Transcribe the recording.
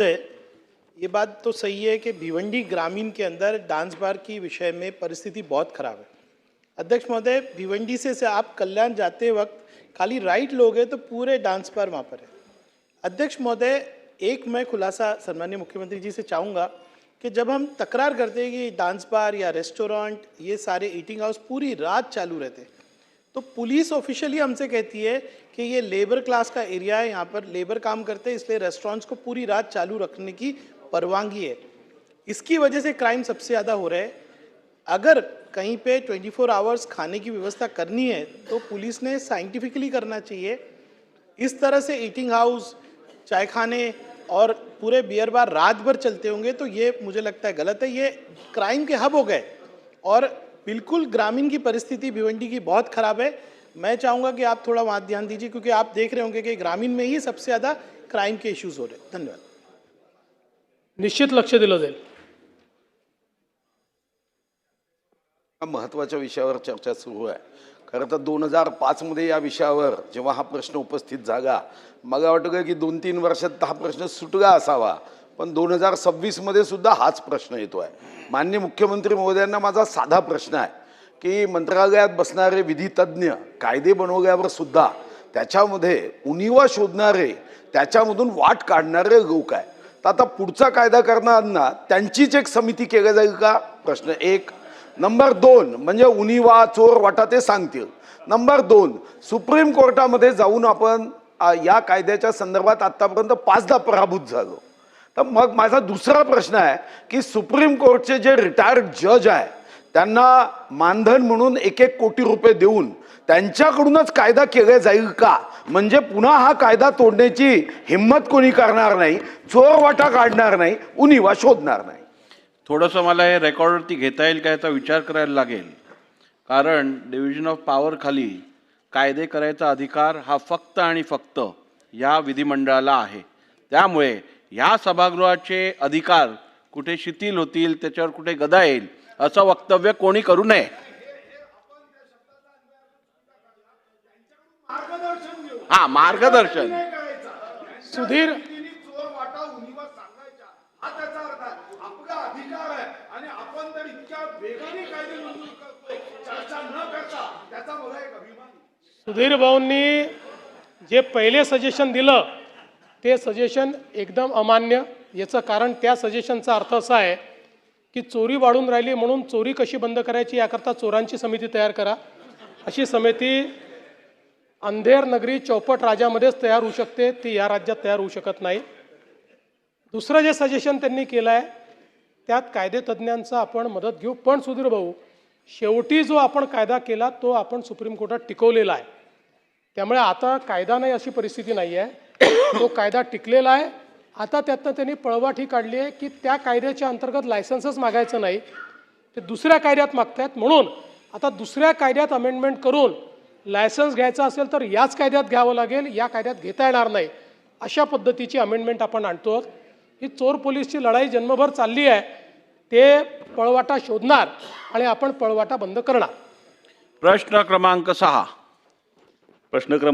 ये बात तो सही है कि भिवंडी ग्रामीण के अंदर डांस बार की विषय में परिस्थिति बहुत खराब है। अध्यक्ष महोदय, भिवंडी से आप कल्याण जाते वक्त खाली राइट लोगे तो पूरे डांस बार वहाँ पर है। अध्यक्ष महोदय, एक मैं खुलासा सन्माननीय मुख्यमंत्री जी से चाहूँगा कि जब हम तकरार करते हैं कि डांस बार या रेस्टोरेंट ये सारे ईटिंग हाउस पूरी रात चालू रहते हैं, तो पुलिस ऑफिशियली हमसे कहती है कि ये लेबर क्लास का एरिया है, यहाँ पर लेबर काम करते हैं, इसलिए रेस्टोरेंट्स को पूरी रात चालू रखने की परवानगी है। इसकी वजह से क्राइम सबसे ज़्यादा हो रहा है। अगर कहीं पे 24 आवर्स खाने की व्यवस्था करनी है तो पुलिस ने साइंटिफिकली करना चाहिए। इस तरह से ईटिंग हाउस, चाय खाने और पूरे बियर बार रात भर चलते होंगे तो ये मुझे लगता है गलत है। ये क्राइम के हब हो गए और बिल्कुल ग्रामीण की परिस्थिति भिवंडी की बहुत खराब है। मैं चाहूँगा कि आप थोड़ा वहाँ ध्यान दीजिए, क्योंकि आप देख रहे होंगे कि ग्रामीण में ही सबसे ज़्यादा क्राइम के इश्यूज हो रहे हैं। धन्यवाद। निश्चित लक्ष दिलं जाईल। महत्त्वाच्या विषयावर चर्चा सुरू आहे। खरं तर 2005 मध्ये या विषयावर जेव्हा हा प्रश्न उपस्थित झाला, मला वाटतं की 2-3 वर्षात हा प्रश्न सुटला असावा, पण 2026 मध्ये सुद्धा हाच प्रश्न येतोय। माननीय मुख्यमंत्री महोदयांना माझा साधा प्रश्न आहे की मंत्रालयात बसणारे विधी तज्ञ कायदे बनवल्यावर सुद्धा त्याच्यामध्ये उणिवा शोधणारे, त्याच्यामधून वाट काढणारे लोक आहे। तर आता पुढचा कायदा करणाऱ्यांना त्यांचीच एक समिती केली जाईल का? प्रश्न 1। नंबर 2 म्हणजे उणिवा चोर वाटा ते सांगतील। नंबर 2, सुप्रीम कोर्टामध्ये जाऊन आपण या कायद्याच्या संदर्भात आतापर्यंत 5दा पराभूत झालो। तर मग माझा दुसरा प्रश्न आहे की सुप्रीम कोर्टचे जे रिटायर्ड जज आहे त्यांना मानधन म्हणून 1-1 कोटी रुपये देऊन त्यांच्याकडूनच कायदा केला जाईल का? म्हणजे पुन्हा हा कायदा तोडण्याची हिम्मत कोणी करणार नाही, चोर वाटा काढणार नाही, उणिवा शोधणार नाही। थोडंसं मला हे रेकॉर्डवरती घेता येईल का याचा विचार करायला लागेल, कारण डिव्हिजन ऑफ पॉवर खाली कायदे करायचा अधिकार हा फक्त आणि फक्त या विधिमंडळाला आहे। त्यामुळे या सभागृहाचे अधिकार कुठे शिथिल होतील, त्याच्यावर कुठे गदा येईल असं वक्तव्य कोणी करू नये। हा, मार्गदर्शन सुधीर सुधीर भाऊंनी जे पहिले सजेशन दिलं ते सजेशन एकदम अमान्य। याचं कारण त्या सजेशनचा अर्थ असा आहे की चोरी वाढून राहिली म्हणून चोरी कशी बंद करायची याकरता चोरांची समिती तयार करा। अशी समिती अंधेर नगरी चौपट राजामध्येच तयार होऊ शकते, ती या राज्यात तयार होऊ शकत नाही। दुसरं जे सजेशन त्यांनी केलं आहे त्यात कायदे तज्ज्ञांचा आपण मदत घेऊ, पण सुधीर भाऊ शेवटी जो आपण कायदा केला तो आपण सुप्रीम कोर्टात टिकवलेला आहे। त्यामुळे आता कायदा नाही अशी परिस्थिती नाही आहे, तो कायदा टिकलेला आहे। आता त्यातनं त्यांनी पळवाट ही काढली आहे की त्या कायद्याच्या अंतर्गत लायसन्सच मागायचं नाही, ते दुसऱ्या कायद्यात मागतायत। म्हणून आता दुसऱ्या कायद्यात अमेंडमेंट करून लायसन्स घ्यायचं असेल तर याच कायद्यात घ्यावं लागेल, या कायद्यात घेता येणार नाही, अशा पद्धतीची अमेंडमेंट आपण आणतो। ही चोर पोलीसची लढाई जन्मभर चालली आहे, ते पळवाटा शोधणार आणि आपण पळवाटा बंद करणार। प्रश्न क्रमांक 6। प्रश्न क्रमांक